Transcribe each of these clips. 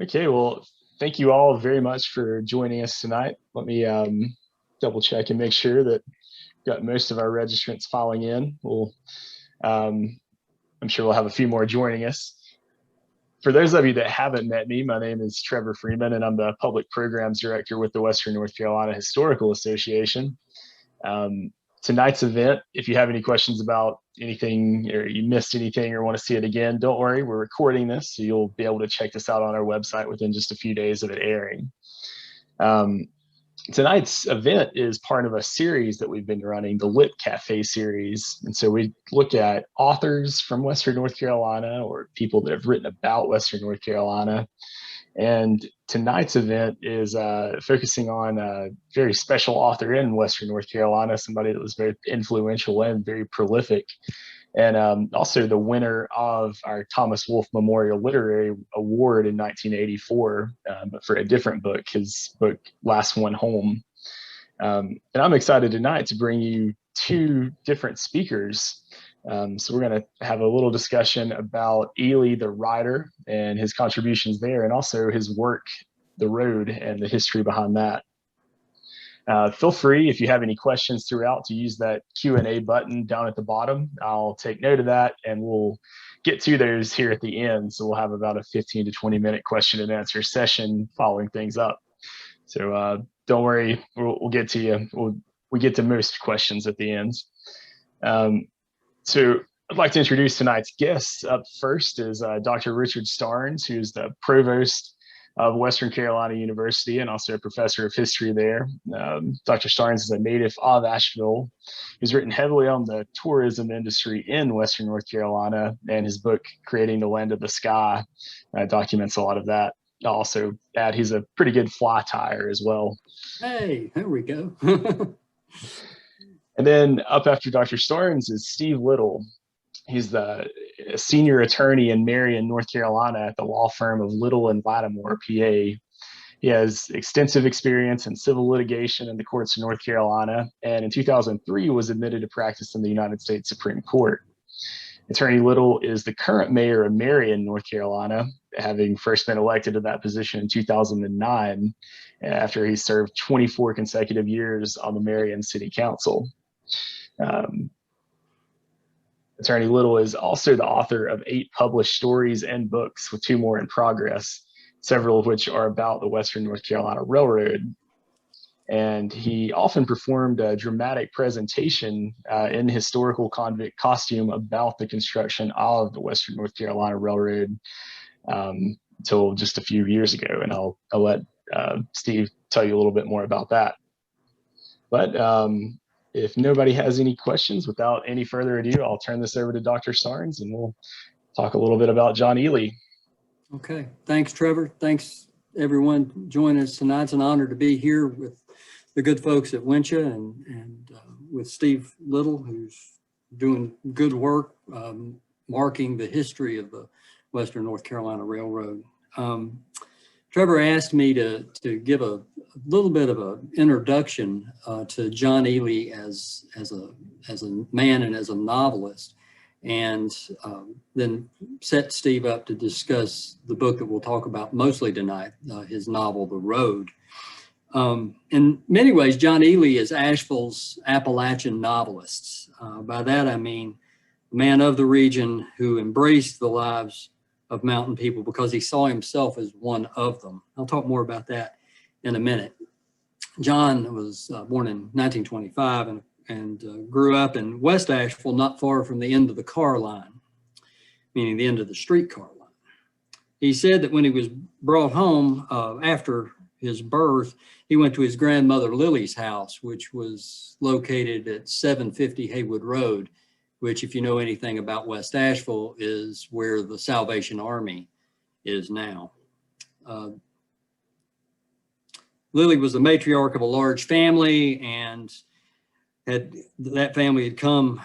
Okay, well, thank you all very much for joining us tonight. Let me double check and make sure that got most of our registrants filing in. Um, I'm sure we'll have a few more joining us. For those of you that haven't met me, my name is Trevor Freeman, and I'm the Public Programs Director with the Western North Carolina Historical Association. Um, Tonight's event, if you have any questions about anything or you missed anything or want to see it again, don't worry, we're recording this, so you'll be able to check this out on our website within just a few days of it airing. Um, Tonight's event is part of a series that we've been running, the Lit Cafe series. And so we look at authors from Western North Carolina or people that have written about Western North Carolina. And tonight's event is focusing on a very special author in Western North Carolina, somebody that was very influential and very prolific, and also the winner of our Thomas Wolfe Memorial Literary Award in 1984, but for a different book, his book Last One Home. And I'm excited tonight to bring you two different speakers. So we're going to have a little discussion about Ely, the writer, and his contributions there, and also his work, The Road, and the history behind that. Feel free, if you have any questions throughout, to use that Q&A button down at the bottom. I'll take note of that, and we'll get to those here at the end. So we'll have about a 15 to 20 minute question and answer session following things up. So don't worry, we'll get to you. We get to most questions at the end. So I'd like to introduce tonight's guest. Up first is Dr. Richard Starnes, who's the provost of Western Carolina University and also a professor of history there. Dr. Starnes is a native of Asheville. He's written heavily on the tourism industry in Western North Carolina, and his book, Creating the Land of the Sky, documents a lot of that. I'll also add he's a pretty good fly tyer as well. Hey, there we go. And then up after Dr. Starnes is Steve Little. He's the senior attorney in Marion, North Carolina at the law firm of Little and Lattimore, PA. He has extensive experience in civil litigation in the courts of North Carolina, and in 2003 was admitted to practice in the United States Supreme Court. Attorney Little is the current mayor of Marion, North Carolina, having first been elected to that position in 2009 after he served 24 consecutive years on the Marion City Council. Attorney Little is also the author of 8 published stories and books, with 2 more in progress, several of which are about the Western North Carolina Railroad. And he often performed a dramatic presentation in historical convict costume about the construction of the Western North Carolina Railroad until just a few years ago. And I'll let Steve tell you a little bit more about that. But if nobody has any questions, without any further ado, I'll turn this over to Dr. Starnes and we'll talk a little bit about John Ely. Okay, thanks, Trevor. Thanks, everyone joining us tonight. It's an honor to be here with the good folks at WNCHA and with Steve Little, who's doing good work marking the history of the Western North Carolina Railroad. Trevor asked me to give a little bit of an introduction to John Ely as a man and as a novelist, and then set Steve up to discuss the book that we'll talk about mostly tonight, his novel, The Road. In many ways, John Ely is Asheville's Appalachian novelist. By that I mean a man of the region who embraced the lives of mountain people because he saw himself as one of them. I'll talk more about that in a minute. John was born in 1925 and grew up in West Asheville, not far from the end of the car line, meaning the end of the streetcar line. He said that when he was brought home after his birth, he went to his grandmother Lily's house, which was located at 750 Haywood Road, which, if you know anything about West Asheville, is where the Salvation Army is now. Lily was the matriarch of a large family, and that family had come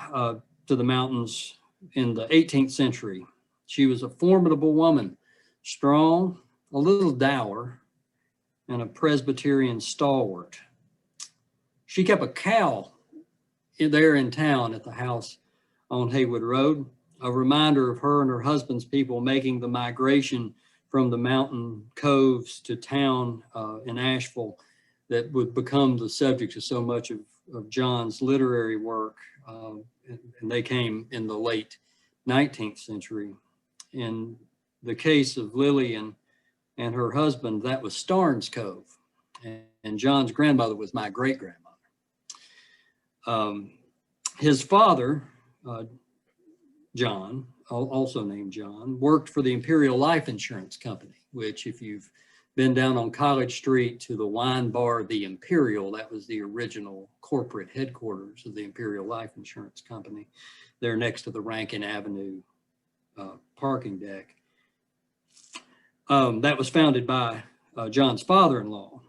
to the mountains in the 18th century. She was a formidable woman, strong, a little dour, and a Presbyterian stalwart. She kept a cow there in town at the house on Haywood Road, a reminder of her and her husband's people making the migration from the mountain coves to town in Asheville that would become the subject of so much of John's literary work. And they came in the late 19th century. In the case of Lillian and her husband, that was Starnes Cove. And John's grandmother was my great-grandmother. His father, John, also named John, worked for the Imperial Life Insurance Company, which if you've been down on College Street to the wine bar, the Imperial, that was the original corporate headquarters of the Imperial Life Insurance Company. They're next to the Rankin Avenue parking deck. That was founded by John's father-in-law.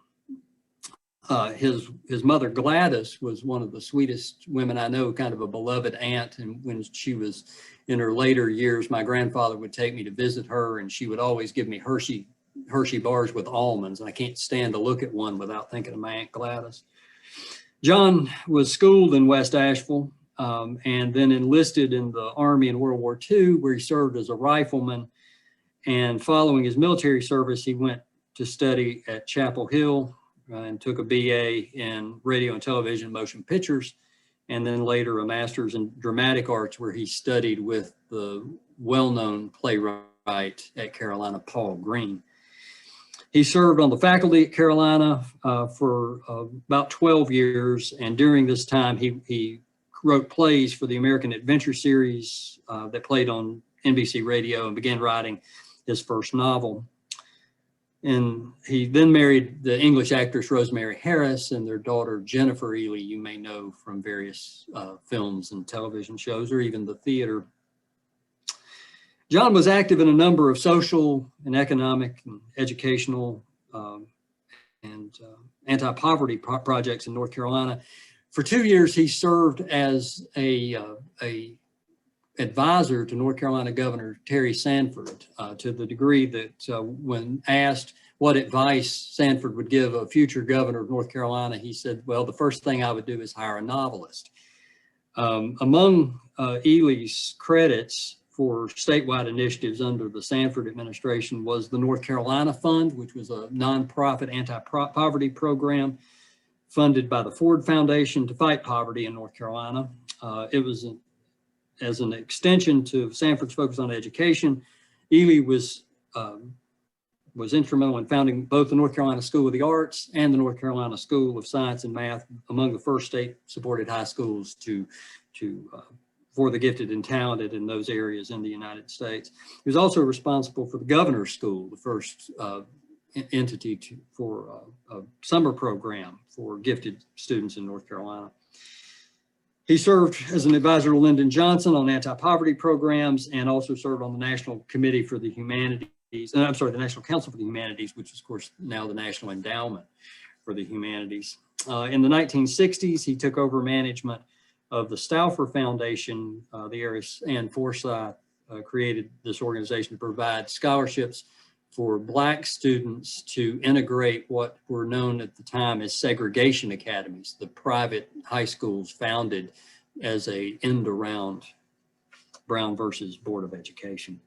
His mother Gladys was one of the sweetest women I know, kind of a beloved aunt. And when she was in her later years, my grandfather would take me to visit her, and she would always give me Hershey bars with almonds. And I can't stand to look at one without thinking of my Aunt Gladys. John was schooled in West Asheville and then enlisted in the Army in World War II, where he served as a rifleman. And following his military service, he went to study at Chapel Hill and took a BA in radio and television motion pictures, and then later a master's in dramatic arts, where he studied with the well-known playwright at Carolina, Paul Green. He served on the faculty at Carolina for about 12 years, and during this time he wrote plays for the American Adventure series that played on NBC radio, and began writing his first novel. And he then married the English actress Rosemary Harris, and their daughter Jennifer Ely, you may know from various films and television shows, or even the theater. John was active in a number of social and economic and educational and anti-poverty projects in North Carolina. For 2 years, he served as a advisor to North Carolina Governor Terry Sanford, to the degree that when asked what advice Sanford would give a future governor of North Carolina, he said, well, the first thing I would do is hire a novelist. Among Ely's credits for statewide initiatives under the Sanford administration was the North Carolina Fund, which was a nonprofit anti-poverty program funded by the Ford Foundation to fight poverty in North Carolina. It was as an extension to Sanford's focus on education. Ely was instrumental in founding both the North Carolina School of the Arts and the North Carolina School of Science and Math, among the first state-supported high schools for the gifted and talented in those areas in the United States. He was also responsible for the Governor's School, the first entity for a summer program for gifted students in North Carolina. He served as an advisor to Lyndon Johnson on anti-poverty programs, and also served on the National Committee for the Humanities, the National Council for the Humanities, which is, of course, now the National Endowment for the Humanities. In the 1960s, he took over management of the Stauffer Foundation. The heiress Ann Forsyth created this organization to provide scholarships for Black students to integrate what were known at the time as segregation academies, the private high schools founded as an end around Brown versus Board of Education.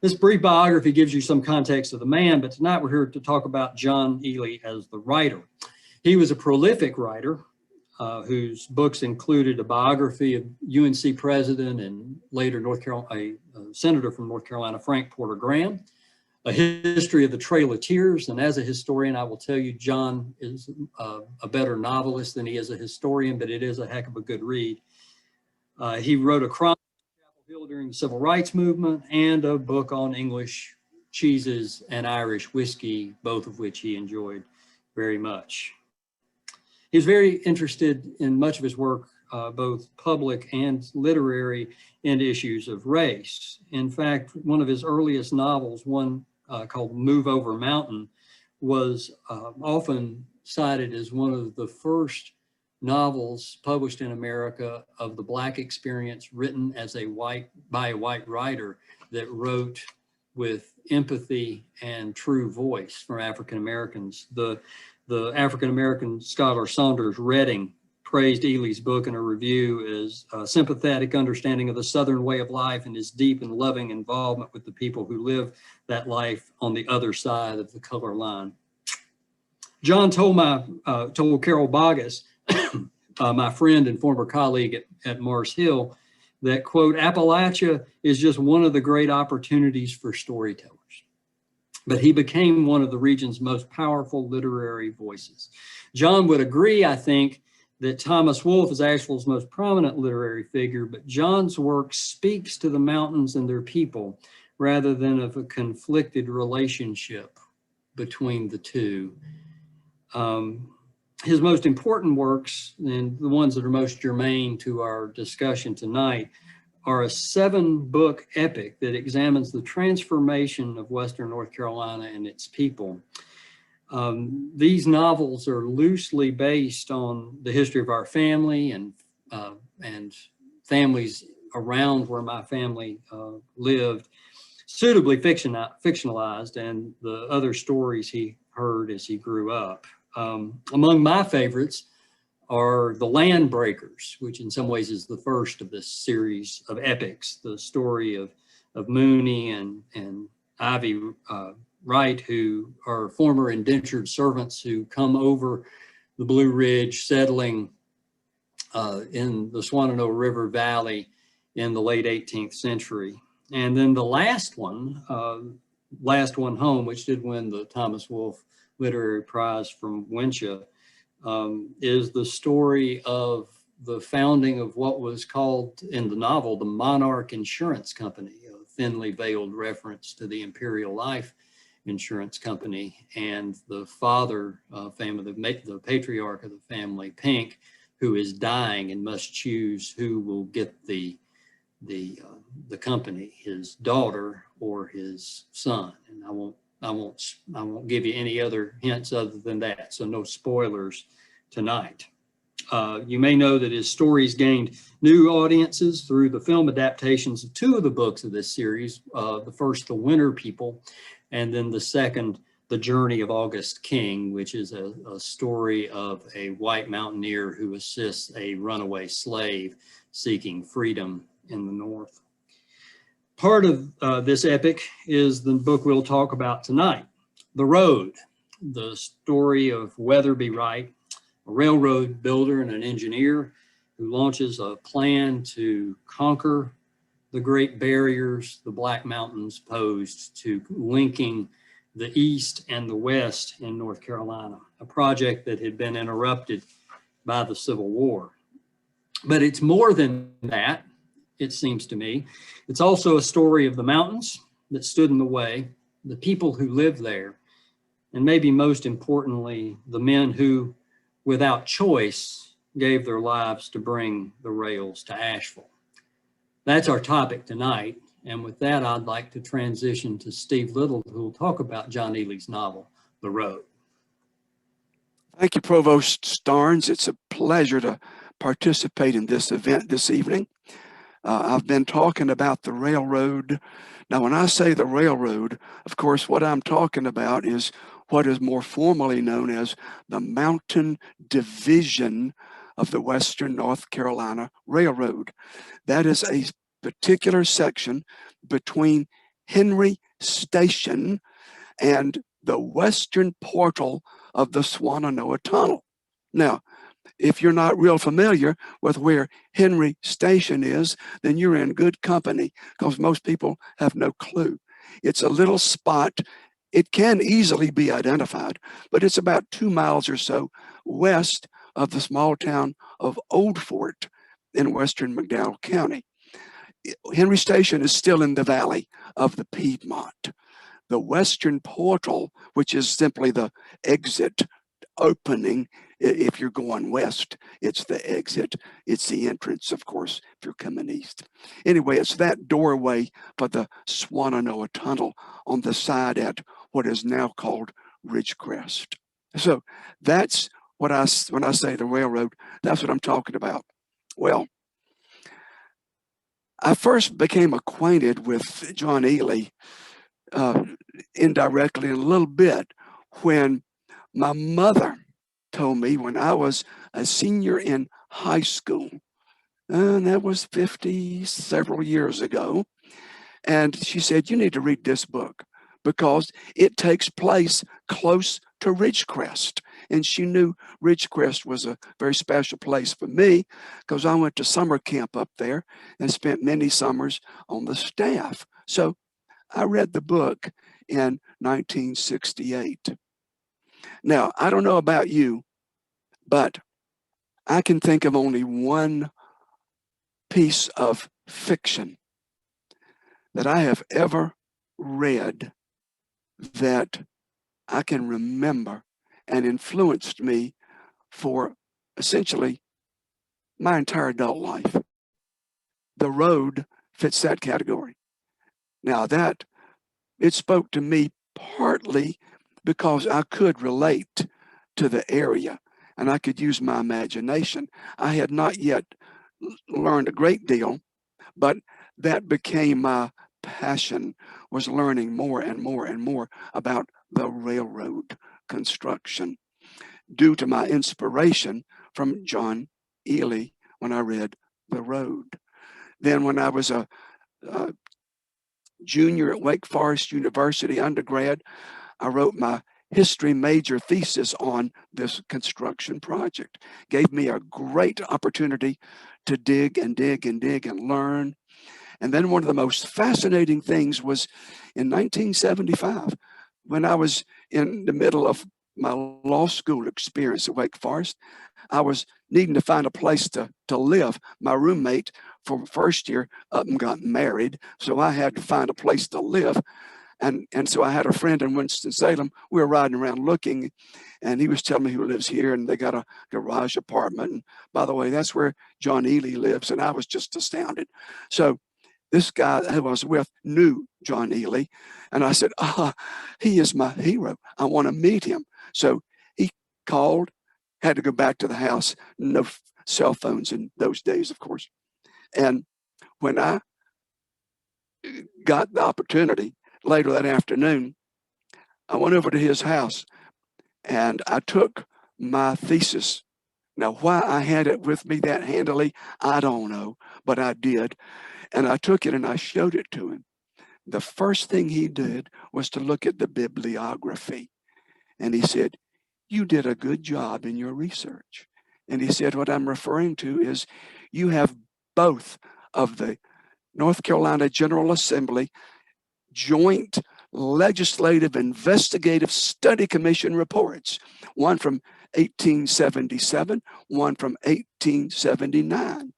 This brief biography gives you some context of the man, but tonight we're here to talk about John Ely as the writer. He was a prolific writer whose books included a biography of UNC president and later a senator from North Carolina, Frank Porter Graham, a history of the Trail of Tears. And as a historian, I will tell you, John is a better novelist than he is a historian, but it is a heck of a good read. He wrote a chronicle of Chapel Hill during the Civil Rights Movement, and a book on English cheeses and Irish whiskey, both of which he enjoyed very much. He was very interested in much of his work, both public and literary, in issues of race. In fact, one of his earliest novels, one called Move Over Mountain, was often cited as one of the first novels published in America of the Black experience, written by a white writer that wrote with empathy and true voice for African Americans. The African American scholar Saunders Redding praised Ely's book in a review as a sympathetic understanding of the Southern way of life and his deep and loving involvement with the people who live that life on the other side of the color line. John told Carol Boggess, my friend and former colleague at Mars Hill, that, quote, Appalachia is just one of the great opportunities for storytellers. But he became one of the region's most powerful literary voices. John would agree, I think, that Thomas Wolfe is Asheville's most prominent literary figure, but John's work speaks to the mountains and their people rather than of a conflicted relationship between the two. His most important works, and the ones that are most germane to our discussion tonight, are a 7-book epic that examines the transformation of Western North Carolina and its people. These novels are loosely based on the history of our family and families around where my family lived, suitably fictionalized, and the other stories he heard as he grew up. Among my favorites are The Land Breakers, which in some ways is the first of this series of epics, the story of Mooney and Ivy Wright, who are former indentured servants who come over the Blue Ridge, settling in the Swannanoa River Valley in the late 18th century. And then the last one home, which did win the Thomas Wolfe Literary Prize from Winchell, is the story of the founding of what was called in the novel the Monarch Insurance Company, a thinly veiled reference to the Imperial Life Insurance Company, and the father family, the patriarch of the family, Pink, who is dying and must choose who will get the company, his daughter or his son. And I won't give you any other hints other than that, so no spoilers tonight. You may know that his stories gained new audiences through the film adaptations of 2 of the books of this series. The first, The Winter People, and then the second, The Journey of August King, which is a story of a white mountaineer who assists a runaway slave seeking freedom in the North. Part of this epic is the book we'll talk about tonight, The Road, the story of Weatherby Wright, a railroad builder and an engineer who launches a plan to conquer the great barriers the Black Mountains posed to linking the East and the West in North Carolina, a project that had been interrupted by the Civil War. But it's more than that, it seems to me. It's also a story of the mountains that stood in the way, the people who lived there, and maybe most importantly, the men who, without choice, gave their lives to bring the rails to Asheville. That's our topic tonight. And with that, I'd like to transition to Steve Little, who will talk about John Ely's novel, The Road. Thank you, Provost Starnes. It's a pleasure to participate in this event this evening. I've been talking about the railroad. Now, when I say the railroad, of course, what I'm talking about is what is more formally known as the Mountain Division of the Western North Carolina Railroad. That is a particular section between Henry Station and the western portal of the Swannanoa Tunnel. Now, if you're not real familiar with where Henry Station is, then you're in good company, because most people have no clue. It's a little spot. It can easily be identified, but it's about 2 miles or so west of the small town of Old Fort in western McDowell County. Henry Station is still in the valley of the Piedmont. The western portal, which is simply the exit opening, if you're going west, it's the exit. It's the entrance, of course, if you're coming east. Anyway, it's that doorway for the Swannanoa Tunnel on the side at what is now called Ridgecrest. So that's what when I say the railroad, that's what I'm talking about. Well, I first became acquainted with John Ely indirectly a little bit when my mother told me, when I was a senior in high school. And that was 50 several years ago. And she said, you need to read this book because it takes place close to Ridgecrest. And she knew Ridgecrest was a very special place for me because I went to summer camp up there and spent many summers on the staff. So I read the book in 1968. Now, I don't know about you, but I can think of only one piece of fiction that I have ever read that I can remember and influenced me for essentially my entire adult life. The Road fits that category. Now that it spoke to me partly because I could relate to the area and I could use my imagination. I had not yet learned a great deal, but that became my passion, was learning more and more and more about the railroad construction due to my inspiration from John Ely when I read The Road. Then when I was a junior at Wake Forest University undergrad, I wrote my history major thesis on this construction project. Gave me a great opportunity to dig and dig and dig and learn. And then one of the most fascinating things was in 1975, when I was in the middle of my law school experience at Wake Forest, I was needing to find a place to live. My roommate for first year up and got married, so I had to find a place to live. And so I had a friend in Winston-Salem. We were riding around looking, and he was telling me who lives here, and they got a garage apartment. And by the way, that's where John Ely lives, and I was just astounded. So this guy who I was with knew John Ely, and I said, he is my hero. I want to meet him. So he called, had to go back to the house. No cell phones in those days, of course. And when I got the opportunity later that afternoon, I went over to his house and I took my thesis. Now, why I had it with me that handily, I don't know, but I did. And I took it and I showed it to him. The first thing he did was to look at the bibliography. And he said, you did a good job in your research. And he said, what I'm referring to is you have both of the North Carolina General Assembly Joint Legislative Investigative Study Commission reports, one from 1877, one from 1879.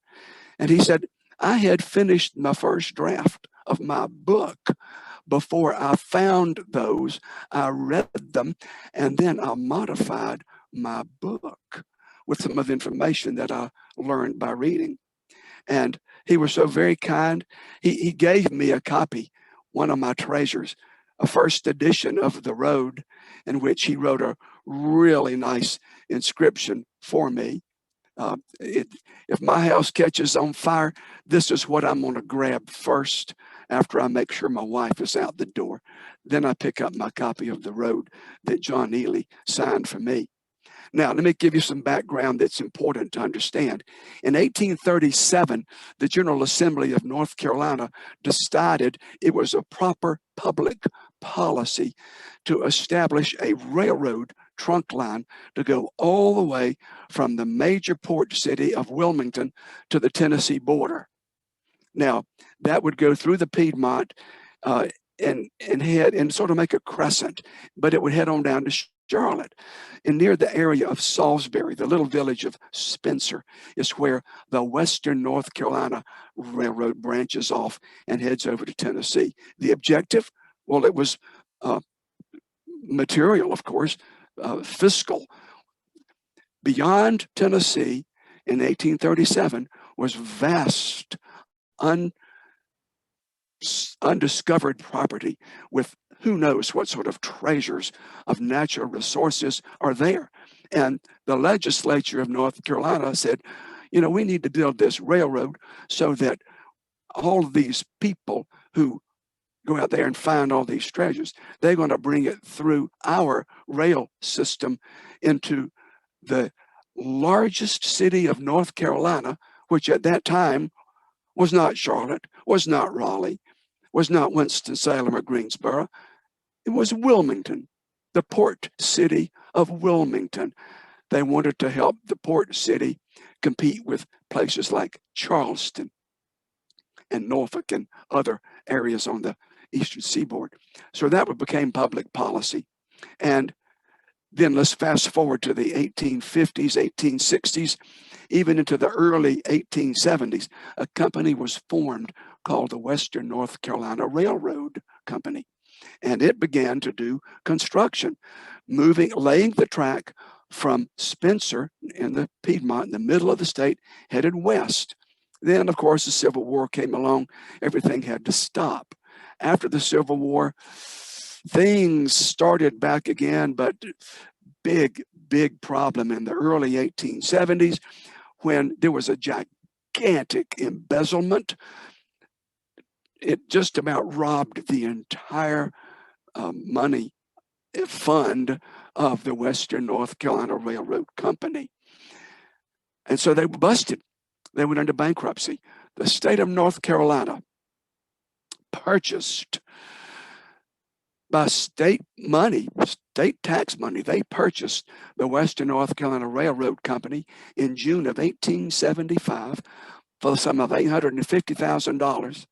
And he said, I had finished my first draft of my book before I found those. I read them, and then I modified my book with some of the information that I learned by reading. And he was so very kind. He gave me a copy, one of my treasures, a first edition of The Road, in which he wrote a really nice inscription for me. If my house catches on fire, this is what I'm going to grab first after I make sure my wife is out the door. Then I pick up my copy of The Road that John Ely signed for me. Now, let me give you some background that's important to understand. In 1837, the General Assembly of North Carolina decided it was a proper public policy to establish a railroad trunk line to go all the way from the major port city of Wilmington to the Tennessee border. Now, that would go through the Piedmont and head and sort of make a crescent, but it would head on down to Charlotte. And near the area of Salisbury, the little village of Spencer, is where the Western North Carolina Railroad branches off and heads over to Tennessee. The objective, well, it was material, of course, fiscal. Beyond Tennessee in 1837 was vast, undiscovered property with who knows what sort of treasures of natural resources are there. And the legislature of North Carolina said, you know, we need to build this railroad so that all of these people who go out there and find all these treasures, they're going to bring it through our rail system into the largest city of North Carolina, which at that time was not Charlotte, was not Raleigh, was not Winston-Salem or Greensboro. It was Wilmington, the port city of Wilmington. They wanted to help the port city compete with places like Charleston and Norfolk and other areas on the eastern seaboard. So that became public policy. And then let's fast forward to the 1850s, 1860s, even into the early 1870s. A company was formed called the Western North Carolina Railroad Company. And it began to do construction, laying the track from Spencer in the Piedmont, in the middle of the state, headed west. Then, of course, the Civil War came along. Everything had to stop. After the Civil War, things started back again, but big problem in the early 1870s when there was a gigantic embezzlement. It just about robbed the entire money fund of the Western North Carolina Railroad Company. And so they were busted. They went into bankruptcy. The state of North Carolina purchased by state money, state tax money, they purchased the Western North Carolina Railroad Company in June of 1875 for the sum of $850,000.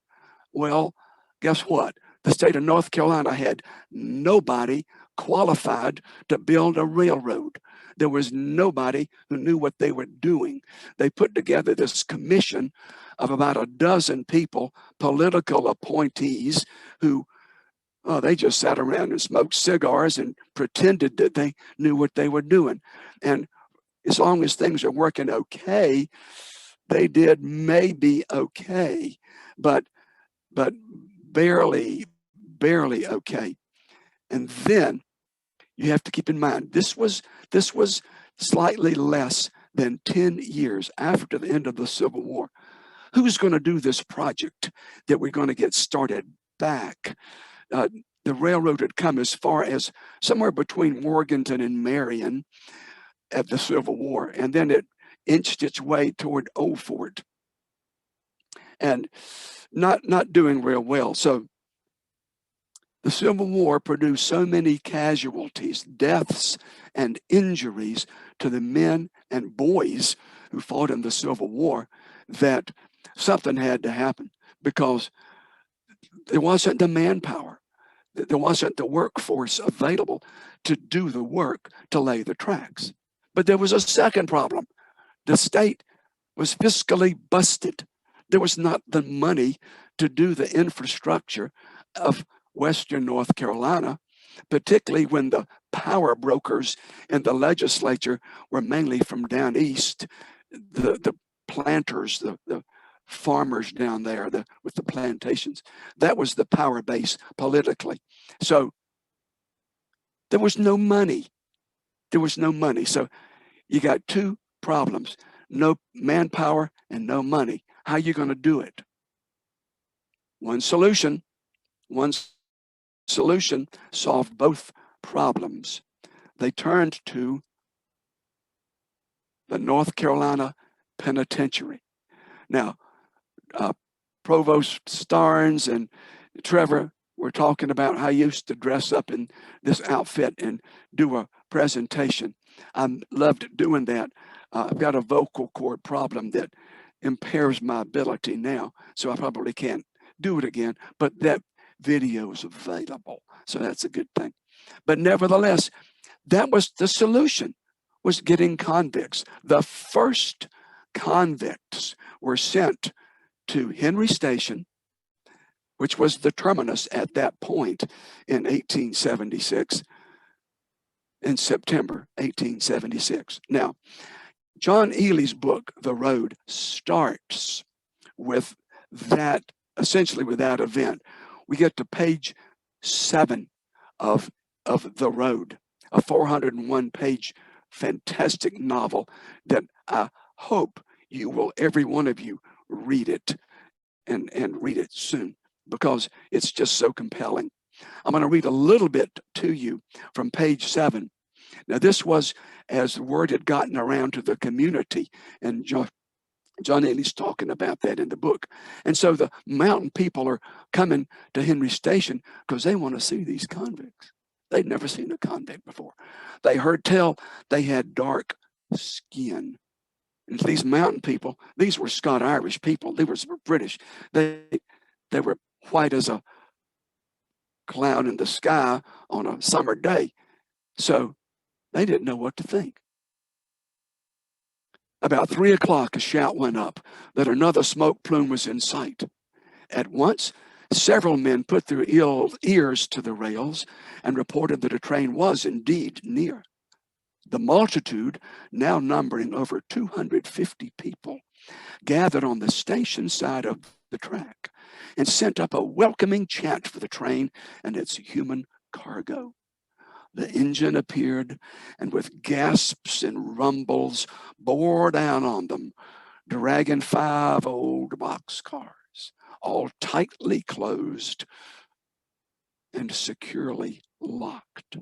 Well, guess what? The state of North Carolina had nobody qualified to build a railroad. There was nobody who knew what they were doing. They put together this commission of about a dozen people, political appointees, who they just sat around and smoked cigars and pretended that they knew what they were doing. And as long as things are working okay, they did maybe okay, but barely okay. And then you have to keep in mind, this was slightly less than 10 years after the end of the Civil War. Who's going to do this project that we're going to get started back? The railroad had come as far as somewhere between Morganton and Marion at the Civil War, and then it inched its way toward Old Fort, and not doing real well. So the Civil War produced so many casualties, deaths, and injuries to the men and boys who fought in the Civil War that something had to happen, because there wasn't the manpower. There wasn't the workforce available to do the work to lay the tracks. But there was a second problem. The state was fiscally busted. There was not the money to do the infrastructure of Western North Carolina, particularly when the power brokers in the legislature were mainly from down east, the planters, the farmers down there with the plantations. That was the power base politically. So there was no money. There was no money. So you got two problems: no manpower and no money. How are you going to do it? One solution solved both problems. They turned to the North Carolina Penitentiary. Now, Provost Starnes and Trevor were talking about how I used to dress up in this outfit and do a presentation. I loved doing that. I've got a vocal cord problem that impairs my ability now, so I probably can't do it again, but that video is available, so that's a good thing. But nevertheless, that was the solution, was getting convicts. The first convicts were sent to Henry Station, which was the terminus at that point in 1876, in September 1876. Now, John Ely's book, The Road, starts with that, essentially with that event. We get to page 7 of The Road, a 401-page fantastic novel that I hope you will, every one of you, read it and read it soon, because it's just so compelling. I'm going to read a little bit to you from page 7. Now, this was as the word had gotten around to the community, and John Ely's talking about that in the book. And so the mountain people are coming to Henry Station because they want to see these convicts. They'd never seen a convict before. They heard tell they had dark skin. And these mountain people, these were Scot-Irish people. They were British. They were white as a cloud in the sky on a summer day. So they didn't know what to think. About 3 o'clock, a shout went up that another smoke plume was in sight. At once, several men put their ears to the rails and reported that a train was indeed near. The multitude, now numbering over 250 people, gathered on the station side of the track and sent up a welcoming chant for the train and its human cargo. The engine appeared, and with gasps and rumbles bore down on them, dragging 5 old boxcars, all tightly closed and securely locked.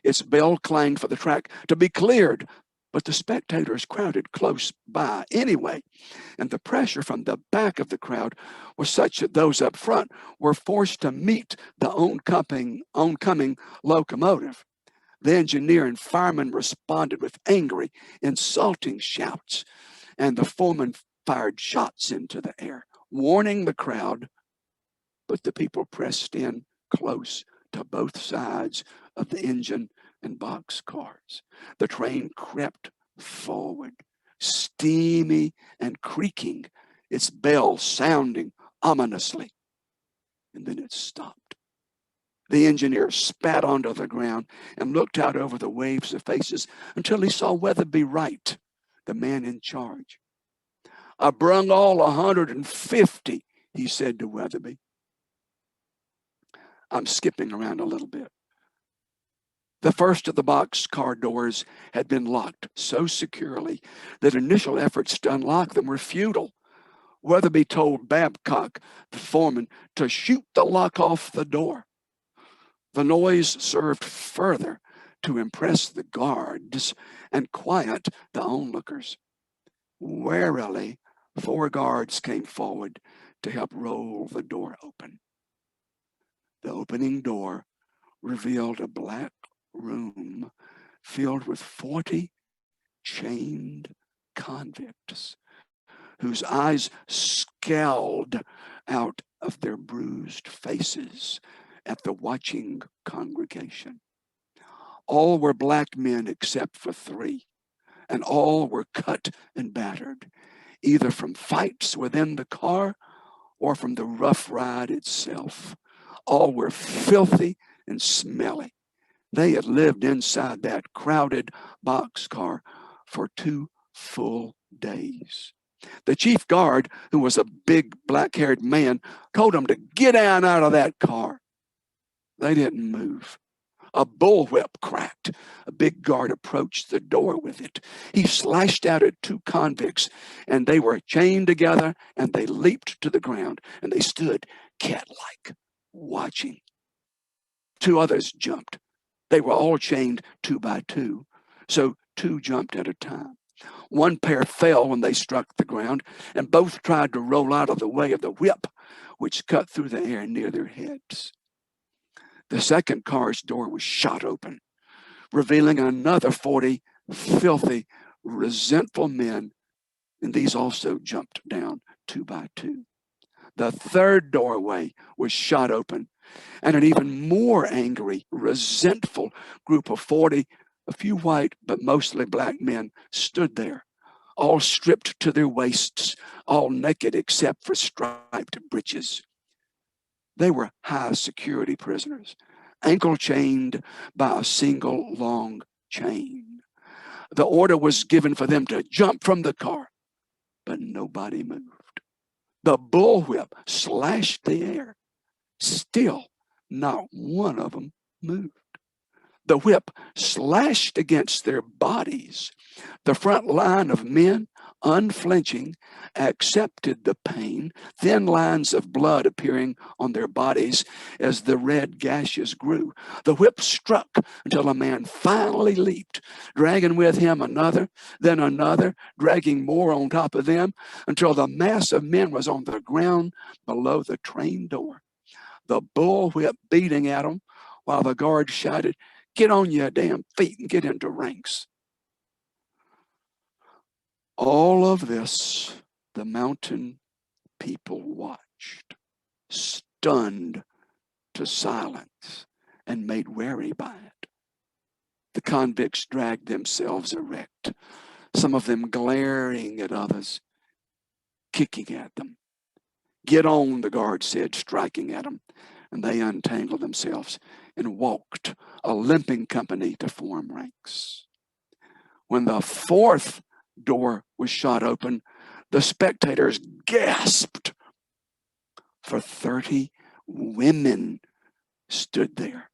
Its bell clanged for the track to be cleared, but the spectators crowded close by anyway, and the pressure from the back of the crowd was such that those up front were forced to meet the oncoming locomotive. The engineer and fireman responded with angry, insulting shouts, and the foreman fired shots into the air, warning the crowd, but the people pressed in close to both sides of the engine and boxcars. The train crept forward, steamy and creaking, its bell sounding ominously, and then it stopped. The engineer spat onto the ground and looked out over the waves of faces until he saw Weatherby Wright, the man in charge. "I brung all 150, he said to Weatherby. I'm skipping around a little bit. The first of the boxcar doors had been locked so securely that initial efforts to unlock them were futile. Weatherby told Babcock, the foreman, to shoot the lock off the door. The noise served further to impress the guards and quiet the onlookers. Warily, 4 guards came forward to help roll the door open. The opening door revealed a black room filled with 40 chained convicts whose eyes scowled out of their bruised faces at the watching congregation. All were black men except for 3, and all were cut and battered, either from fights within the car or from the rough ride itself. All were filthy and smelly. They had lived inside that crowded boxcar for 2 full days. The chief guard, who was a big black-haired man, told them to get down out of that car. They didn't move. A bullwhip cracked. A big guard approached the door with it. He slashed out at 2 convicts, and they were chained together, and they leaped to the ground, and they stood cat-like, watching. 2 others jumped. They were all chained 2 by 2, so 2 jumped at a time. 1 pair fell when they struck the ground, and both tried to roll out of the way of the whip, which cut through the air near their heads. The second car's door was shot open, revealing another 40 filthy, resentful men, and these also jumped down 2 by 2. The third doorway was shot open, and an even more angry, resentful group of 40, a few white but mostly black men, stood there, all stripped to their waists, all naked except for striped breeches. They were high security prisoners, ankle chained by a single long chain. The order was given for them to jump from the car, but nobody moved. The bullwhip slashed the air. Still, not one of them moved. The whip slashed against their bodies. The front line of men, unflinching, accepted the pain, thin lines of blood appearing on their bodies as the red gashes grew. The whip struck until a man finally leaped, dragging with him another, then another, dragging more on top of them, until the mass of men was on the ground below the train door. The bullwhip beating at them, while the guard shouted, "Get on your damn feet and get into ranks." All of this, the mountain people watched, stunned to silence and made wary by it. The convicts dragged themselves erect, some of them glaring at others, kicking at them. "Get on," the guard said, striking at them, and they untangled themselves and walked, a limping company, to form ranks. When the fourth door was shot open, the spectators gasped, for 30 women stood there,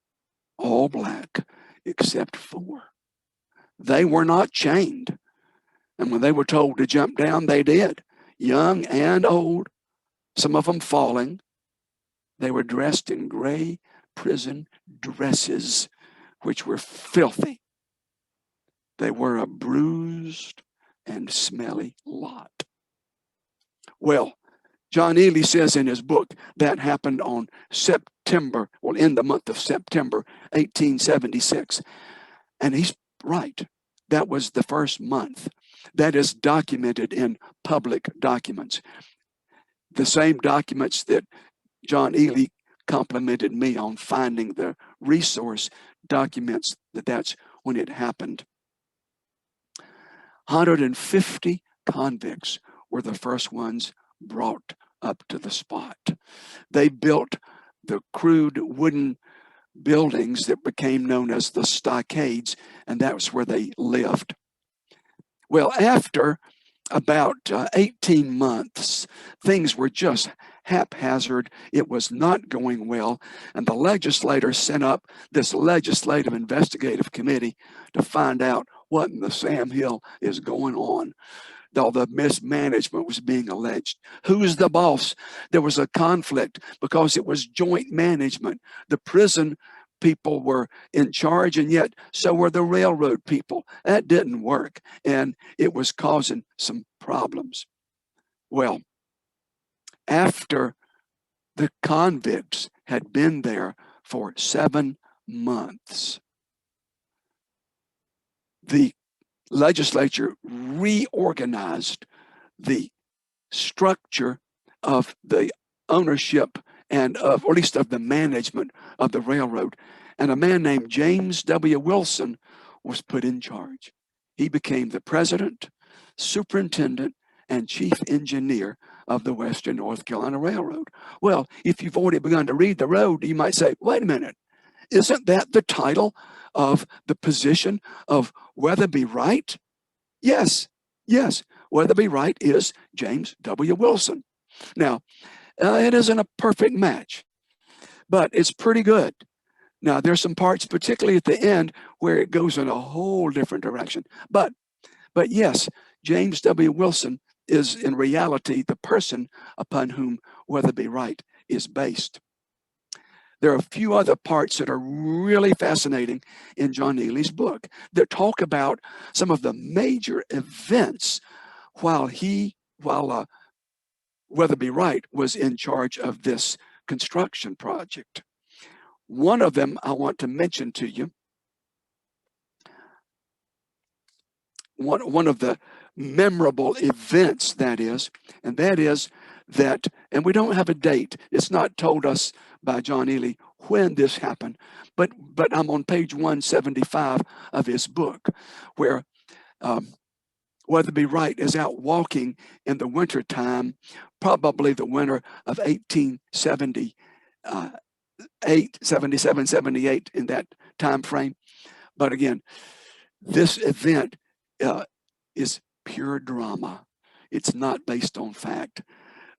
all black except 4. They were not chained, and when they were told to jump down, they did, young and old, some of them falling. They were dressed in gray prison dresses, which were filthy. They were a bruised and smelly lot. Well, John Ely says in his book that happened on in the month of September, 1876. And he's right. That was the first month. That is documented in public documents. The same documents that John Ely complimented me on finding the resource documents that's when it happened. 150 convicts were the first ones brought up to the spot. They built the crude wooden buildings that became known as the stockades, and that was where they lived. Well, after about 18 months, things were just haphazard. It was not going well, and the legislators sent up this legislative investigative committee to find out what in the Sam Hill is going on. All the mismanagement was being alleged. Who's the boss? There was a conflict because it was joint management. The prison people were in charge, and yet so were the railroad people. That didn't work, and it was causing some problems. Well, after the convicts had been there for 7 months, the legislature reorganized the structure of the ownership and of, or at least of the management of the railroad. And a man named James W. Wilson was put in charge. He became the president, superintendent, and chief engineer of the Western North Carolina Railroad. Well, if you've already begun to read the road, you might say, wait a minute, isn't that the title of the position of Weatherby Wright? Yes, Weatherby Wright is James W. Wilson. Now, it isn't a perfect match, but it's pretty good. Now, there's some parts, particularly at the end, where it goes in a whole different direction. But yes, James W. Wilson is in reality the person upon whom Weatherby Wright is based. There are a few other parts that are really fascinating in John Ely's book that talk about some of the major events while Weatherby Wright was in charge of this construction project. One of them I want to mention to you. One of the memorable events that is, and we don't have a date. It's not told us by John Ely when this happened, but I'm on page 175 of his book, where Weatherby Wright is out walking in the winter time, probably the winter of 1878, 77, 78, in that time frame. But again, this event is pure drama. It's not based on fact.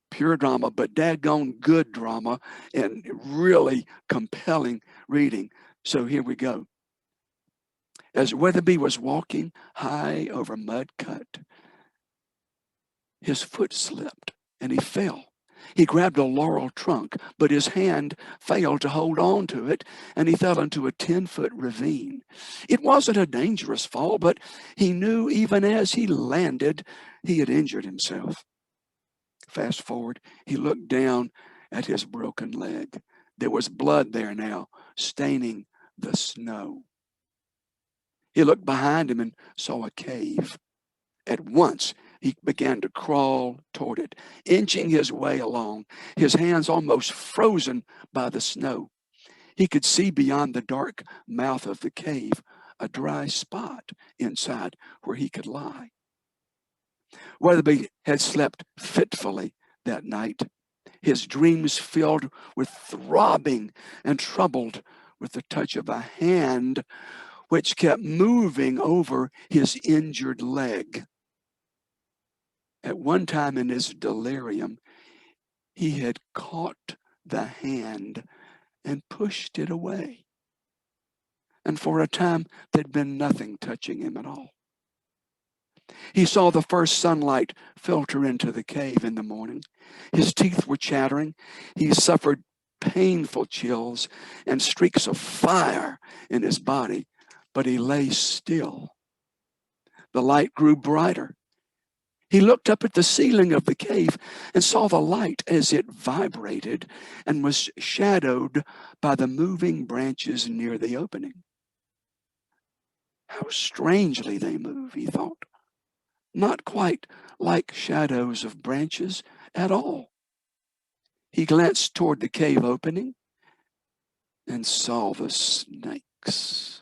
Pure drama, but daggone good drama and really compelling reading. So here we go. As Weatherby was walking high over Mud Cut, his foot slipped and he fell. He grabbed a laurel trunk, but his hand failed to hold on to it, and he fell into a 10-foot ravine. It wasn't a dangerous fall, but he knew even as he landed, he had injured himself. Fast forward, he looked down at his broken leg. There was blood there now, staining the snow. He looked behind him and saw a cave. At once, he began to crawl toward it, inching his way along, his hands almost frozen by the snow. He could see beyond the dark mouth of the cave a dry spot inside where he could lie. Weatherby had slept fitfully that night, his dreams filled with throbbing and troubled with the touch of a hand which kept moving over his injured leg. At one time in his delirium, he had caught the hand and pushed it away. And for a time, there'd been nothing touching him at all. He saw the first sunlight filter into the cave in the morning. His teeth were chattering. He suffered painful chills and streaks of fire in his body, but he lay still. The light grew brighter. He looked up at the ceiling of the cave and saw the light as it vibrated and was shadowed by the moving branches near the opening. How strangely they move, he thought. Not quite like shadows of branches at all. He glanced toward the cave opening and saw the snakes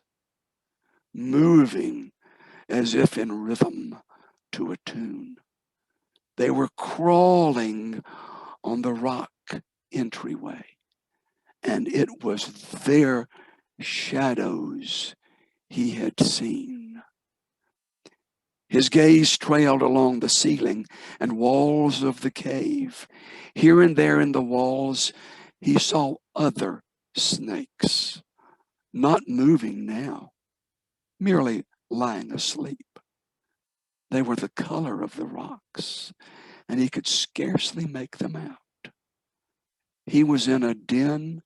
moving as if in rhythm to a tune. They were crawling on the rock entryway, and it was their shadows he had seen. His gaze trailed along the ceiling and walls of the cave. Here and there in the walls, he saw other snakes, not moving now, merely lying asleep. They were the color of the rocks, and he could scarcely make them out. He was in a den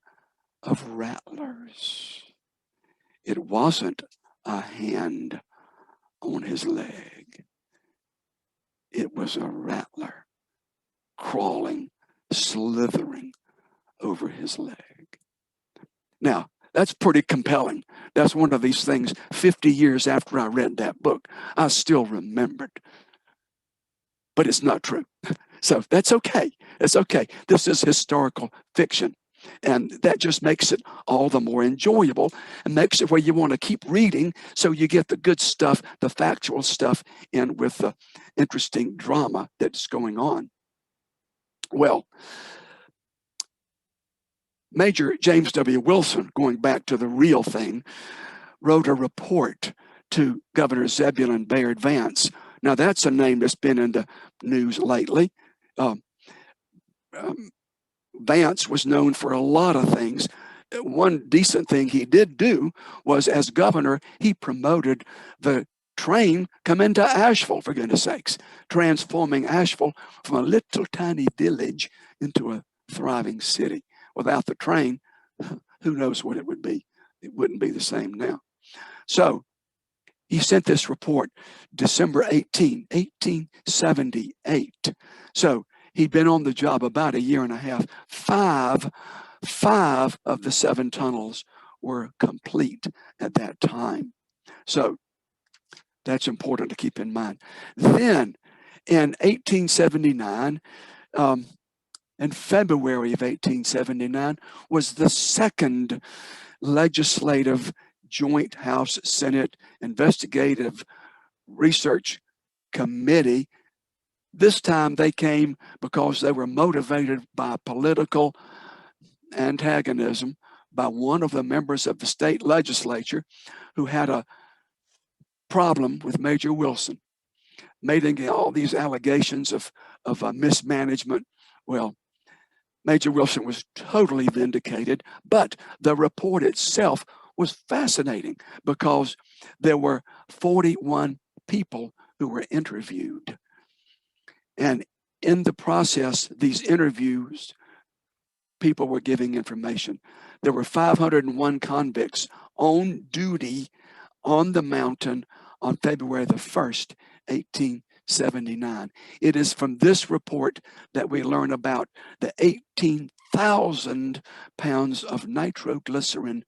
of rattlers. It wasn't a hand on his leg. It was a rattler crawling, slithering over his leg. Now, that's pretty compelling. That's one of these things 50 years after I read that book, I still remembered. But it's not true. So that's okay. It's okay. This is historical fiction. And that just makes it all the more enjoyable and makes it where you want to keep reading so you get the good stuff, the factual stuff in with the interesting drama that's going on. Well, Major James W. Wilson, going back to the real thing, wrote a report to Governor Zebulon Bayard Vance. Now, that's a name that's been in the news lately. Vance was known for a lot of things. One decent thing he did do was, as governor, he promoted the train coming to Asheville, for goodness sakes, transforming Asheville from a little tiny village into a thriving city. Without the train, who knows what it would be? It wouldn't be the same now. So he sent this report December 18, 1878. So he'd been on the job about a year and a half. Five of the 7 tunnels were complete at that time. So that's important to keep in mind. Then in 1879, in February of 1879, was the second legislative Joint House Senate Investigative Research Committee. This time they came because they were motivated by political antagonism by one of the members of the state legislature who had a problem with Major Wilson, making all these allegations of mismanagement. Well, Major Wilson was totally vindicated, but the report itself was fascinating because there were 41 people who were interviewed. And in the process, these interviews, people were giving information. There were 501 convicts on duty on the mountain on February the 1st, 1879. It is from this report that we learn about the 18,000 pounds of nitroglycerin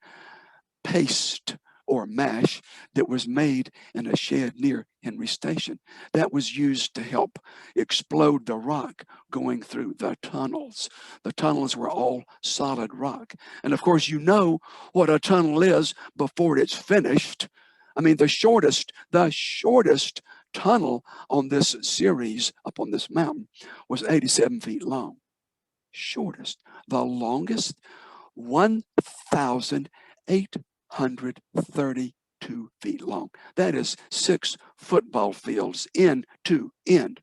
paste or mash that was made in a shed near Henry Station that was used to help explode the rock going through the tunnels. The tunnels were all solid rock. And of course, you know what a tunnel is before it's finished. I mean, the shortest tunnel on this series up on this mountain was 87 feet long. Shortest. The longest, 1,832 feet long. That is 6 football fields end to end.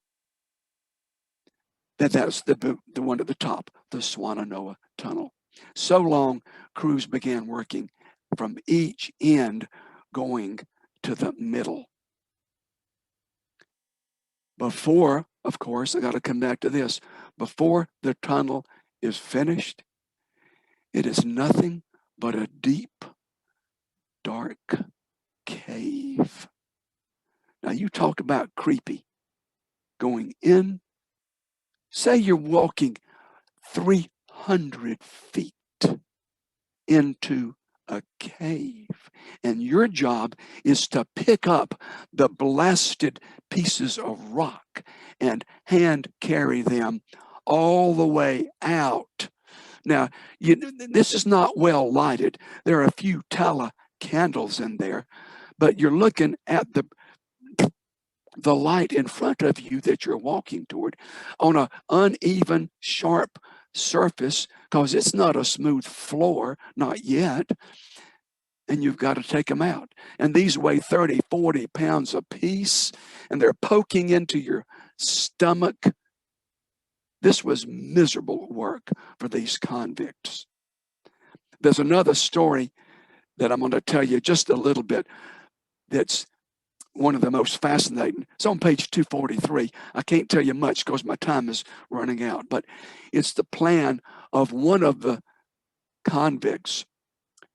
That's the one at the top, the Swannanoa Tunnel. So long, crews began working from each end going to the middle. Before, of course, I got to come back to this, before the tunnel is finished, it is nothing but a deep, dark cave. Now you talk about creepy. Going in, say you're walking 300 feet into a cave, and your job is to pick up the blasted pieces of rock and hand carry them all the way out. Now, this is not well lighted. There are a few tallow candles in there, but you're looking at the light in front of you that you're walking toward on an uneven, sharp surface, because it's not a smooth floor, not yet. And you've got to take them out. And these weigh 30, 40 pounds apiece, and they're poking into your stomach. This was miserable work for these convicts. There's another story that I'm going to tell you just a little bit that's one of the most fascinating. It's on page 243. I can't tell you much because my time is running out, but it's the plan of one of the convicts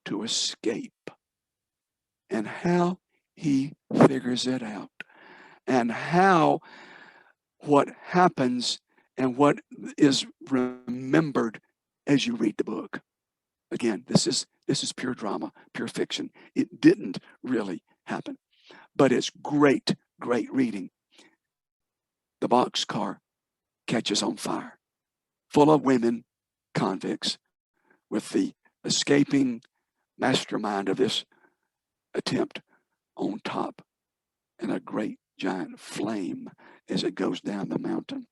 to escape and how he figures it out and how what happens and what is remembered as you read the book. Again, this is pure drama, pure fiction. It didn't really happen, but it's great reading. The boxcar catches on fire, full of women convicts, with the escaping mastermind of this attempt on top, and a great giant flame as it goes down the mountain.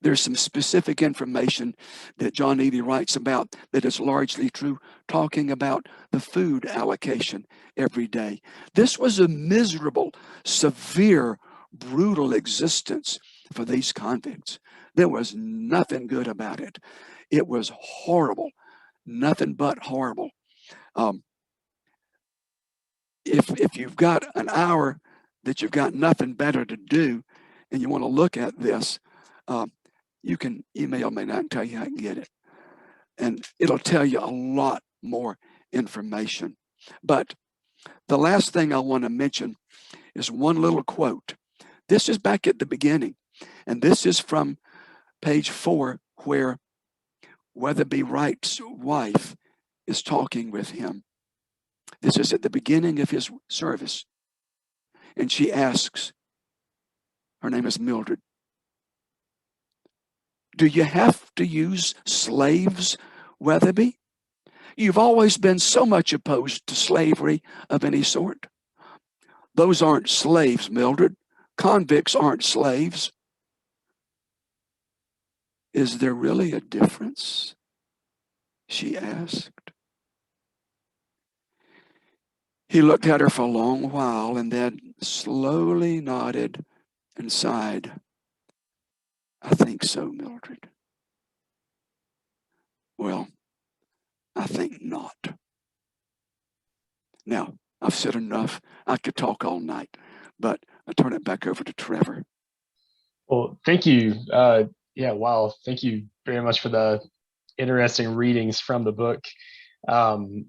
There's some specific information that John Eady writes about that is largely true, talking about the food allocation every day. This was a miserable, severe, brutal existence for these convicts. There was nothing good about it. It was horrible, nothing but horrible. If you've got an hour that you've got nothing better to do and you want to look at this, you can email me and I can tell you how I can get it. And it'll tell you a lot more information. But the last thing I want to mention is one little quote. This is back at the beginning, and this is from page 4, where Weatherby Wright's wife is talking with him. This is at the beginning of his service. And she asks, her name is Mildred, "Do you have to use slaves, Weatherby? You've always been so much opposed to slavery of any sort." "Those aren't slaves, Mildred. Convicts aren't slaves." "Is there really a difference?" she asked. He looked at her for a long while and then slowly nodded and sighed. "I think so, Mildred." "Well, I think not." Now, I've said enough. I could talk all night, but I turn it back over to Trevor. Well, thank you. Yeah, wow. Thank you very much for the interesting readings from the book. Um,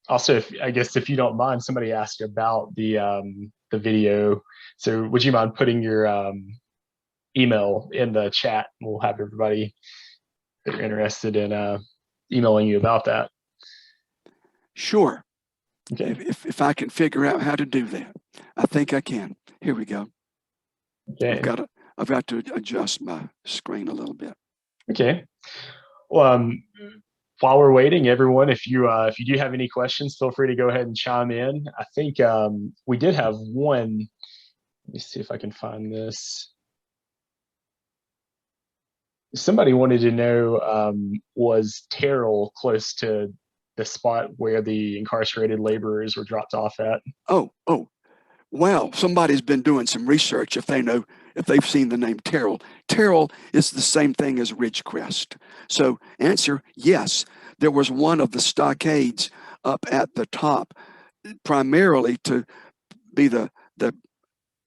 Also, if I guess if you don't mind, somebody asked about the video. So would you mind putting your email in the chat? We'll have everybody that are interested in emailing you about that. Sure. Okay. If I can figure out how to do that, I think I can. Here we go. Okay. I've got to adjust my screen a little bit. Okay. Well, while we're waiting, everyone, if you do have any questions, feel free to go ahead and chime in. I think we did have one. Let me see if I can find this. Somebody wanted to know, was Terrell close to the spot where the incarcerated laborers were dropped off at? Oh, well, somebody's been doing some research if they've seen the name Terrell. Terrell is the same thing as Ridgecrest. So answer, yes, there was one of the stockades up at the top, primarily to be the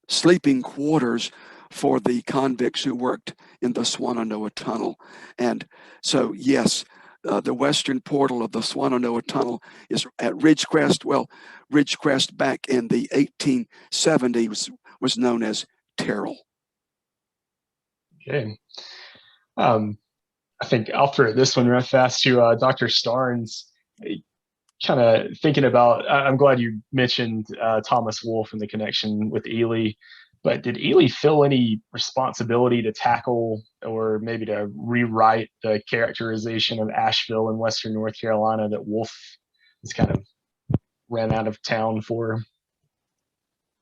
sleeping quarters for the convicts who worked in the Swannanoa Tunnel. And so, yes, the western portal of the Swannanoa Tunnel is at Ridgecrest. Well, Ridgecrest back in the 1870s was known as Terrell. Okay. I think I'll throw this one real fast to Dr. Starnes. Kind of thinking about, I'm glad you mentioned Thomas Wolfe and the connection with Ely, but did Ely feel any responsibility to tackle or maybe to rewrite the characterization of Asheville in Western North Carolina that Wolfe has kind of ran out of town for?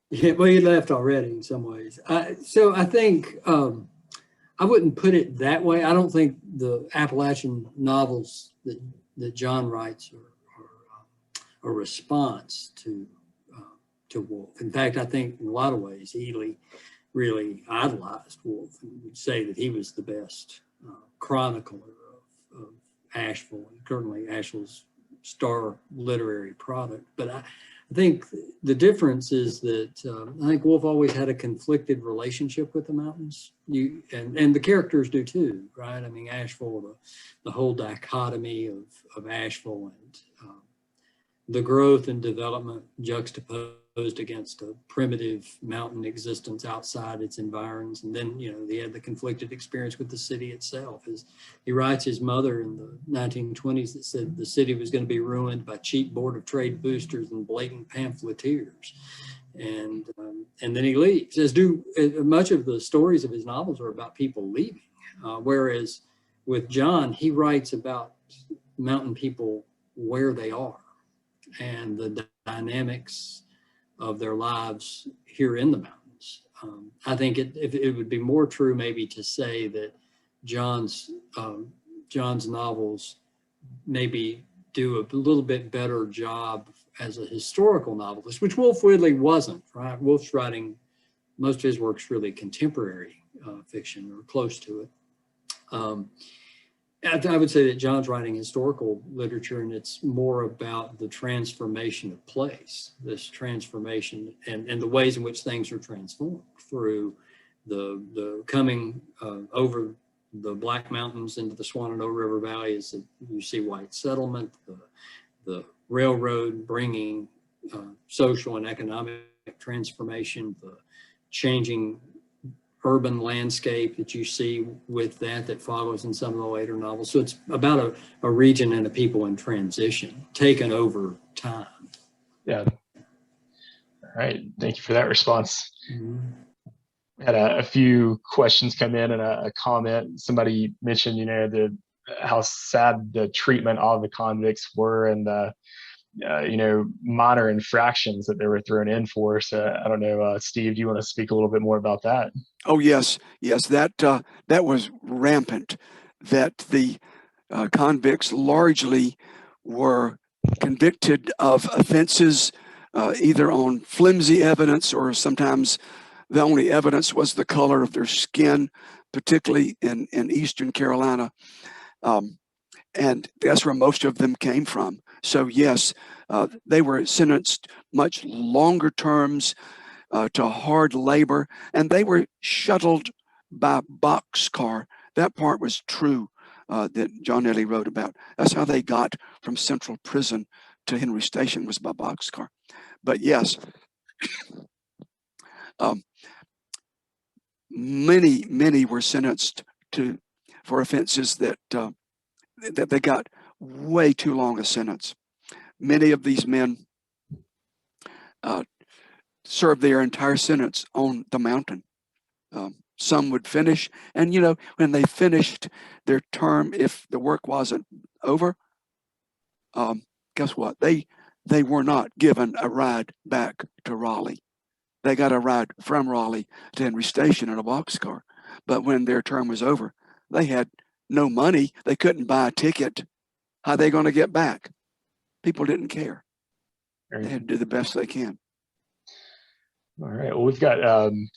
Yeah, well, you left already in some ways. So I think I wouldn't put it that way. I don't think the Appalachian novels that John writes are a response to Wolfe. In fact, I think in a lot of ways, Ely really idolized Wolfe and would say that he was the best chronicler of Asheville, and certainly Asheville's star literary product. But I think the difference is that I think Wolfe always had a conflicted relationship with the mountains. And the characters do too, right? I mean, Asheville, the whole dichotomy of Asheville and the growth and development juxtaposed against a primitive mountain existence outside its environs. And then, he had the conflicted experience with the city itself. He writes his mother in the 1920s that said the city was going to be ruined by cheap Board of Trade boosters and blatant pamphleteers. And then he leaves, as do much of the stories of his novels are about people leaving. Whereas with John, he writes about mountain people where they are and the dynamics of their lives here in the mountains. I think it would be more true maybe to say that John's novels maybe do a little bit better job as a historical novelist, which Wolfe really wasn't, right? Wolfe's writing, most of his work's really contemporary fiction or close to it. I would say that John's writing historical literature, and it's more about the transformation of place, this transformation and the ways in which things are transformed through the coming over the Black Mountains into the Swannanoa River Valley as you see white settlement, the railroad bringing social and economic transformation, the changing urban landscape that you see with that follows in some of the later novels. So it's about a region and a people in transition, taken over time. Yeah. All right. Thank you for that response. Mm-hmm. Had a few questions come in and a comment. Somebody mentioned, how sad the treatment of the convicts were and the minor infractions that they were thrown in for. So I don't know, Steve, do you want to speak a little bit more about that? Oh, yes. That was rampant, that the convicts largely were convicted of offenses either on flimsy evidence or sometimes the only evidence was the color of their skin, particularly in Eastern Carolina. And that's where most of them came from. So yes, they were sentenced much longer terms to hard labor, and they were shuttled by boxcar. That part was true that John Ellie wrote about. That's how they got from Central Prison to Henry Station, was by boxcar. But yes, many were sentenced for offenses that they got way too long a sentence. Many of these men served their entire sentence on the mountain. Some would finish, and when they finished their term, if the work wasn't over, guess what? They were not given a ride back to Raleigh. They got a ride from Raleigh to Henry Station in a boxcar. But when their term was over, they had no money. They couldn't buy a ticket. How are they going to get back? People didn't care. They had to do the best they can. All right. Well, we've got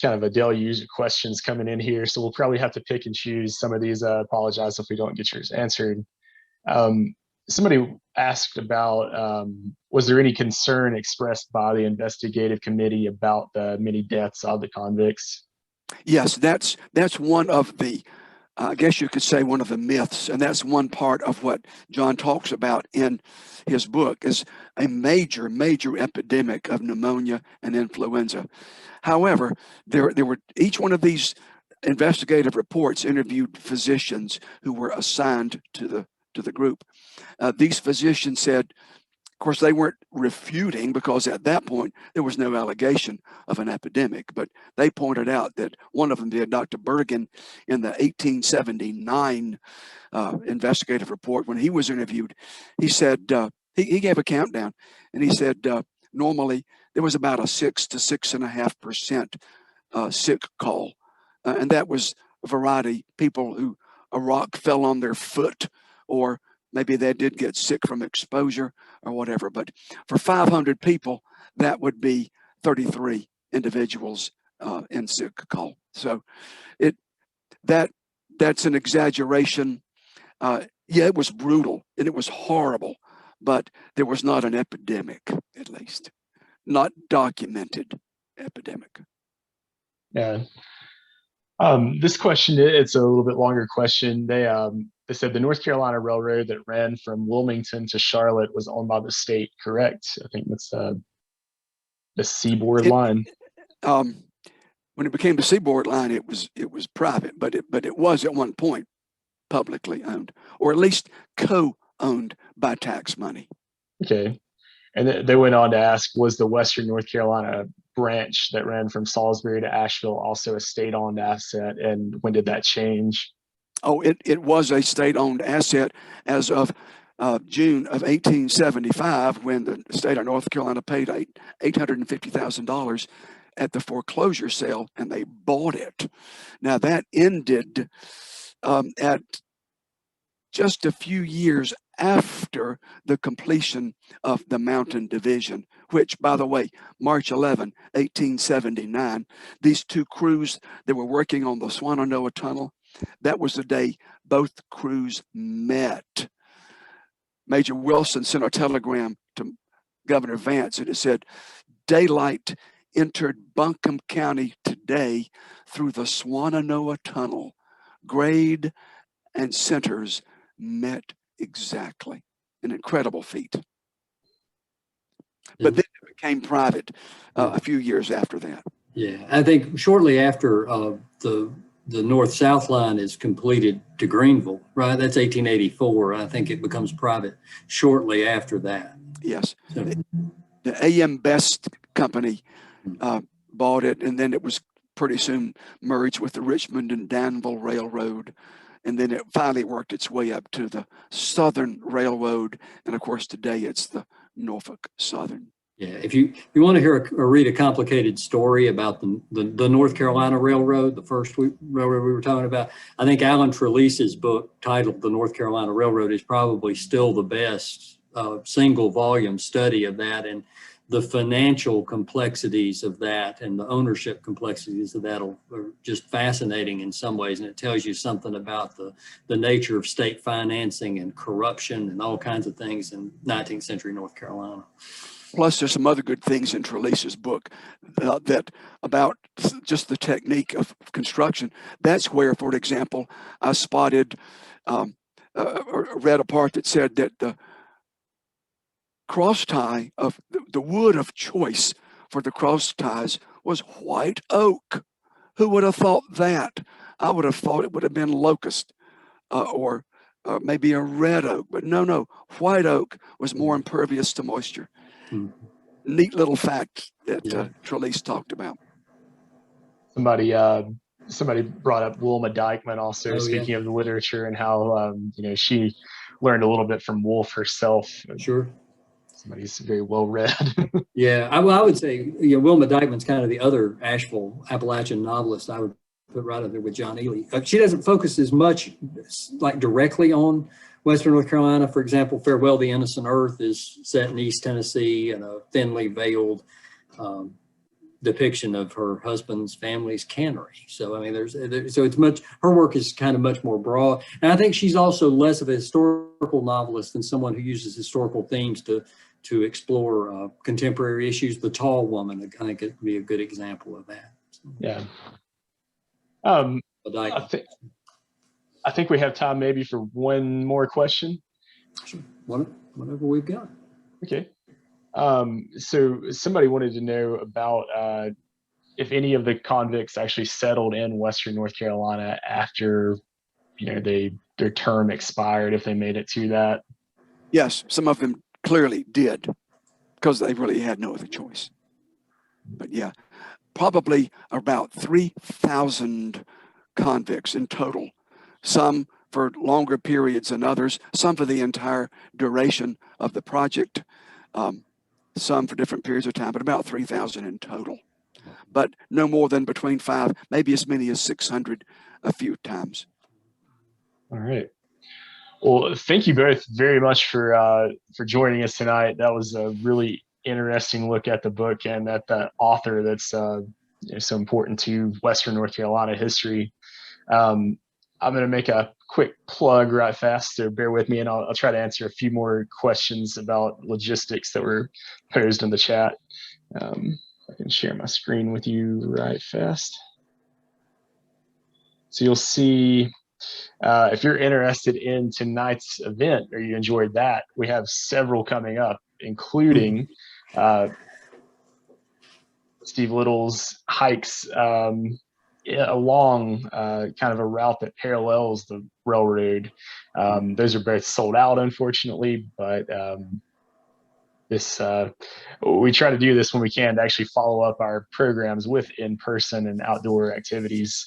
kind of a deluge of questions coming in here, so we'll probably have to pick and choose some of these. Apologize if we don't get yours answered. Somebody asked about, was there any concern expressed by the investigative committee about the many deaths of the convicts? Yes, that's one of the, I guess you could say, one of the myths, and that's one part of what John talks about in his book, is a major epidemic of pneumonia and influenza. However, there were, each one of these investigative reports interviewed physicians who were assigned to the group. These physicians said, of course, they weren't refuting, because at that point there was no allegation of an epidemic, but they pointed out that one of them did, Dr. Bergen, in the 1879 investigative report, when he was interviewed, he said, he gave a countdown, and he said normally there was about a 6 to 6.5% sick call, and that was a variety, people who a rock fell on their foot, or maybe they did get sick from exposure or whatever. But for 500 people, that would be 33 individuals in sick call. So that's an exaggeration. Yeah, it was brutal and it was horrible, but there was not an epidemic, at least not documented epidemic. Yeah. This question, it's a little bit longer question. They said the North Carolina Railroad that ran from Wilmington to Charlotte was owned by the state, correct? I think that's the Seaboard line. When it became the Seaboard line, it was private, but it was at one point publicly owned, or at least co-owned by tax money. Okay. And they went on to ask, was the Western North Carolina branch that ran from Salisbury to Asheville also a state-owned asset? And when did that change? Oh, it was a state-owned asset as of June of 1875, when the state of North Carolina paid $850,000 at the foreclosure sale, and they bought it. Now that ended at just a few years after the completion of the Mountain Division, which, by the way, March 11, 1879, these two crews that were working on the Swannanoa Tunnel, that was the day both crews met. Major Wilson sent a telegram to Governor Vance, and it said, "Daylight entered Buncombe County today through the Swannanoa Tunnel. Grade and centers met exactly." An incredible feat. But then it became private a few years after that. Yeah, I think shortly after the north-south line is completed to Greenville, right? That's 1884. I think it becomes private shortly after that. Yes. So, the A.M. Best Company bought it, and then it was pretty soon merged with the Richmond and Danville Railroad. And then it finally worked its way up to the Southern Railroad. And of course, today it's the Norfolk Southern. Yeah, if you want to hear or read a complicated story about the North Carolina Railroad, the first railroad we were talking about, I think Alan Trelease's book titled The North Carolina Railroad is probably still the best single volume study of that, and the financial complexities of that and the ownership complexities of that are just fascinating in some ways. And it tells you something about the nature of state financing and corruption and all kinds of things in 19th century North Carolina. Plus, there's some other good things in Trelease's book that about just the technique of construction. That's where, for example, I spotted or read a part that said that the cross tie of the wood of choice for the cross ties was white oak. Who would have thought that? I would have thought it would have been locust or maybe a red oak, but no, white oak was more impervious to moisture. Neat little fact that Trelease talked about. Somebody brought up Wilma Dykeman also, speaking of the literature and how she learned a little bit from Woolf herself. Sure. Somebody's very well read. Yeah, I would say Wilma Dykeman's kind of the other Asheville Appalachian novelist I would put right up there with John Ely. She doesn't focus as much like directly on Western North Carolina. For example, Farewell the Innocent Earth is set in East Tennessee and a thinly veiled depiction of her husband's family's cannery. So, I mean, so it's much, her work is kind of much more broad. And I think she's also less of a historical novelist than someone who uses historical themes to explore contemporary issues. The Tall Woman, I think, could be a good example of that. So, yeah. I think we have time maybe for one more question. Sure. Whatever we've got. Okay. So somebody wanted to know about if any of the convicts actually settled in Western North Carolina after, their term expired, if they made it to that. Yes, some of them clearly did because they really had no other choice. But yeah, probably about 3,000 convicts in total, some for longer periods than others, some for the entire duration of the project, some for different periods of time, but about 3,000 in total. But no more than between 5, maybe as many as 600 a few times. All right. Well, thank you both very much for joining us tonight. That was a really interesting look at the book and at the author that's so important to Western North Carolina history. I'm going to make a quick plug right fast, so bear with me, and I'll try to answer a few more questions about logistics that were posed in the chat. I can share my screen with you right fast. So you'll see, if you're interested in tonight's event or you enjoyed that, we have several coming up, including Steve Little's hikes along kind of a route that parallels the railroad. Those are both sold out, unfortunately, but we try to do this when we can to actually follow up our programs with in-person and outdoor activities.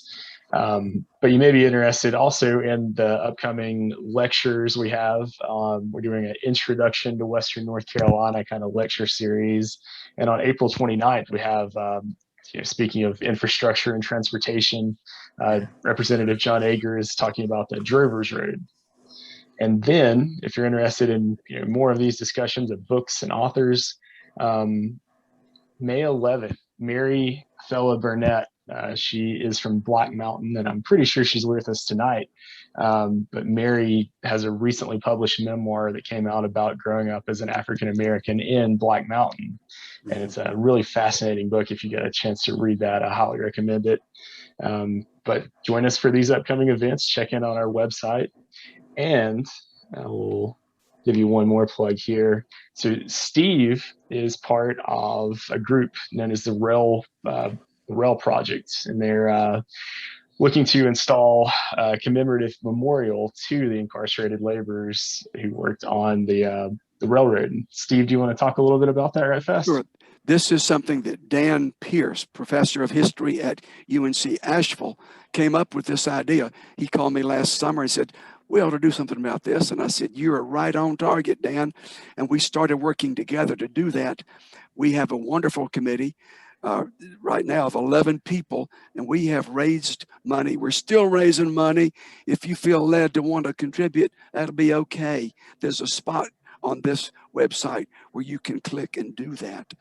But you may be interested also in the upcoming lectures we have. We're doing an introduction to Western North Carolina kind of lecture series. And on April 29th, we have, speaking of infrastructure and transportation, Representative John Ager is talking about the Drovers Road. And then if you're interested in more of these discussions of books and authors, May 11th, Mary Fella Burnett, she is from Black Mountain, and I'm pretty sure she's with us tonight. But Mary has a recently published memoir that came out about growing up as an African-American in Black Mountain. And it's a really fascinating book. If you get a chance to read that, I highly recommend it. But join us for these upcoming events. Check in on our website. And I will give you one more plug here. So Steve is part of a group known as the Rail Project, and they're looking to install a commemorative memorial to the incarcerated laborers who worked on the railroad. And Steve, do you want to talk a little bit about that right fast? Sure. This is something that Dan Pierce, professor of history at UNC Asheville, came up with this idea. He called me last summer and said, we ought to do something about this. And I said, you're right on target, Dan. And we started working together to do that. We have a wonderful committee right now of 11 people, and we have raised money. We're still raising money. If you feel led to want to contribute, that'll be okay. There's a spot on this website where you can click and do that.